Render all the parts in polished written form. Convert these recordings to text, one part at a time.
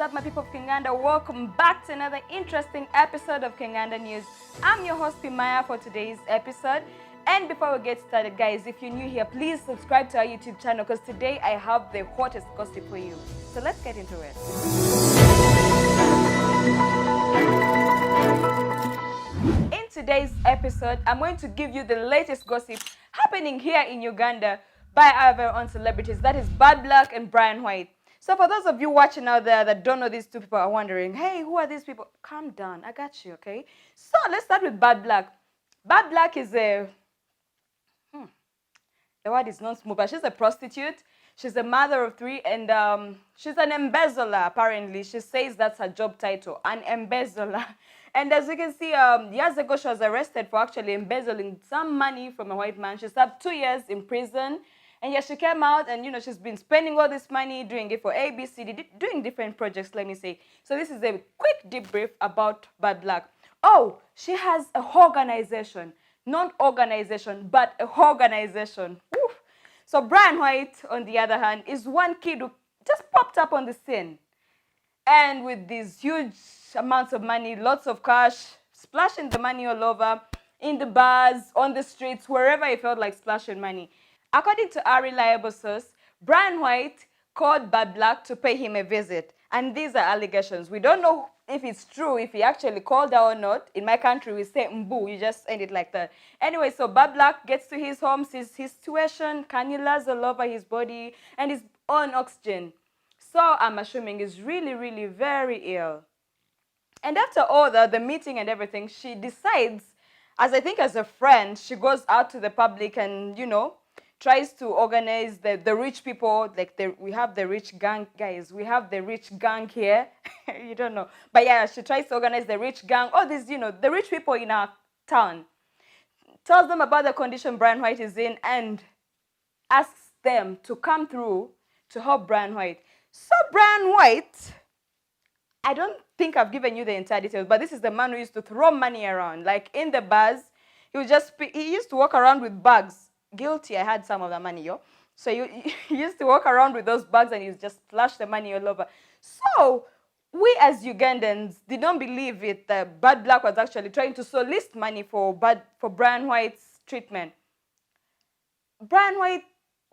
up, my people of Kinganda? Welcome back to another interesting episode of Kinganda News. I'm your host, Pimaya, for today's episode. And before we get started, guys, if you're new here, please subscribe to our YouTube channel because today I have the hottest gossip for you. So let's get into it. In today's episode, I'm going to give you the latest gossip happening here in Uganda by our very own celebrities. That is Bad Black and Brian White. So for those of you watching out there that don't know these two people are wondering, hey, who are these people? Calm down, I got you, okay? So let's start with Bad Black. Bad Black is the word is not smooth, but she's a prostitute. She's a mother of three, and she's an embezzler, apparently. She says that's her job title, an embezzler. And as you can see, years ago, she was arrested for actually embezzling some money from a white man. She served 2 years in prison. And yeah, she came out and, she's been spending all this money, doing it for ABCD, doing different projects, let me say. So this is a quick debrief about Bad Black. Oh, she has a organization. Not organization, but a organization. Woo. So Brian White, on the other hand, is one kid who just popped up on the scene. And with these huge amounts of money, lots of cash, splashing the money all over, in the bars, on the streets, wherever he felt like splashing money. According to our reliable source, Brian White called Bad Black to pay him a visit. And these are allegations. We don't know if it's true, if he actually called her or not. In my country, we say mbu, you just end it like that. Anyway, so Bad Black gets to his home, sees his situation, cannulas all over his body, and is on oxygen. So I'm assuming he's really, really very ill. And after all the meeting and everything, she decides, as a friend, she goes out to the public and, tries to organize the rich people, we have the rich gang, guys. We have the rich gang here. You don't know. But yeah, she tries to organize the rich gang, all these, the rich people in our town. Tells them about the condition Brian White is in and asks them to come through to help Brian White. So Brian White, I don't think I've given you the entire details, but this is the man who used to throw money around. Like in the bars, he used to walk around with bags. Guilty, I had some of the money, yo. So he used to walk around with those bags and he just splash the money all over. So we as Ugandans did not believe it that Bad Black was actually trying to solicit money for Brian White's treatment. Brian White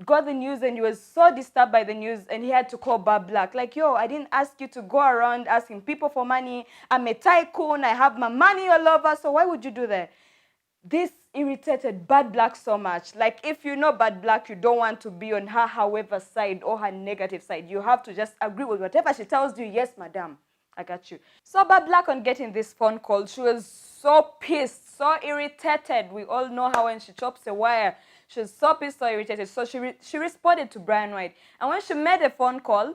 got the news and he was so disturbed by the news and he had to call Bad Black. Like, yo, I didn't ask you to go around asking people for money. I'm a tycoon. I have my money all over. So why would you do that? This irritated Bad Black so much. Like, if you know Bad Black, you don't want to be on her however side or her negative side. You have to just agree with whatever she tells you. Yes, madam, I got you. So Bad Black, on getting this phone call, she was so pissed, so irritated. We all know how when she chops a wire, she was so pissed, so irritated. So she responded to Brian White. And when she made a phone call,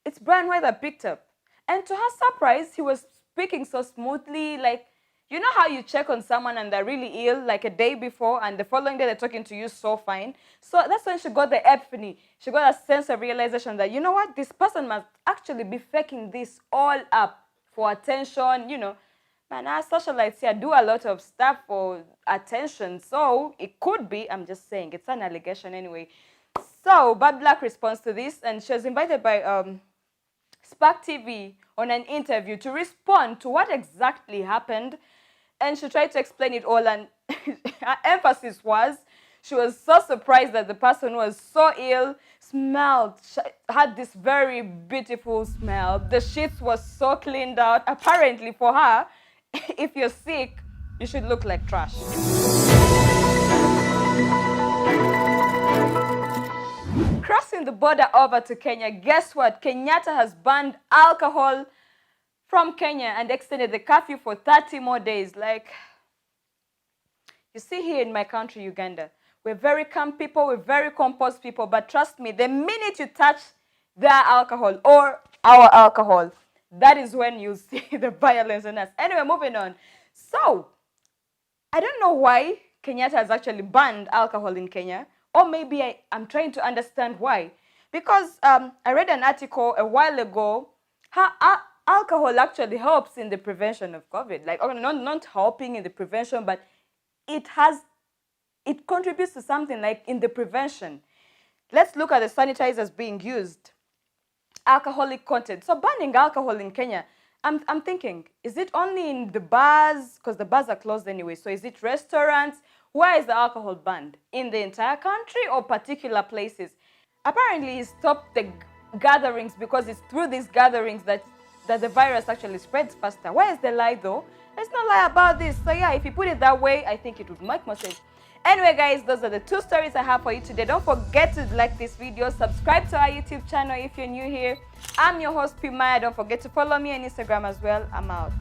it's Brian White that picked up. And to her surprise, he was speaking so smoothly, like, you know how you check on someone and they're really ill like a day before and the following day they're talking to you so fine? So that's when she got the epiphany. She got a sense of realization that, you know what, this person must actually be faking this all up for attention, Man, our socialites here do a lot of stuff for attention. So it could be, I'm just saying, it's an allegation anyway. So Bad Black responds to this and she was invited by Spark TV on an interview to respond to what exactly happened. And she tried to explain it all, and her emphasis was she was so surprised that the person was so ill, had this very beautiful smell. The sheets was so cleaned out. Apparently for her, if you're sick, you should look like trash. Crossing the border over to Kenya, guess what? Kenyatta has banned alcohol from Kenya and extended the curfew for 30 more days. Like, you see here in my country, Uganda, we're very calm people, we're very composed people, but trust me, the minute you touch their alcohol or our alcohol, that is when you see the violence in us. Anyway, moving on. So, I don't know why Kenyatta has actually banned alcohol in Kenya, or maybe I'm trying to understand why. Because I read an article a while ago, how alcohol actually helps in the prevention of COVID. Like, not helping in the prevention, but it contributes to something like in the prevention. Let's look at the sanitizers being used. alcoholic content. So banning alcohol in Kenya, I'm thinking, is it only in the bars? Because the bars are closed anyway. So is it restaurants? Where is the alcohol banned? In the entire country or particular places? Apparently, he stopped the gatherings because it's through these gatherings that the virus actually spreads faster. Where is the lie though? There's no lie about this. So yeah, if you put it that way, I think it would make more sense. Anyway, guys, those are the 2 stories I have for you today. Don't forget to like this video, subscribe to our YouTube channel if you're new here. I'm your host, Pimaya. Don't forget to follow me on Instagram as well. I'm out.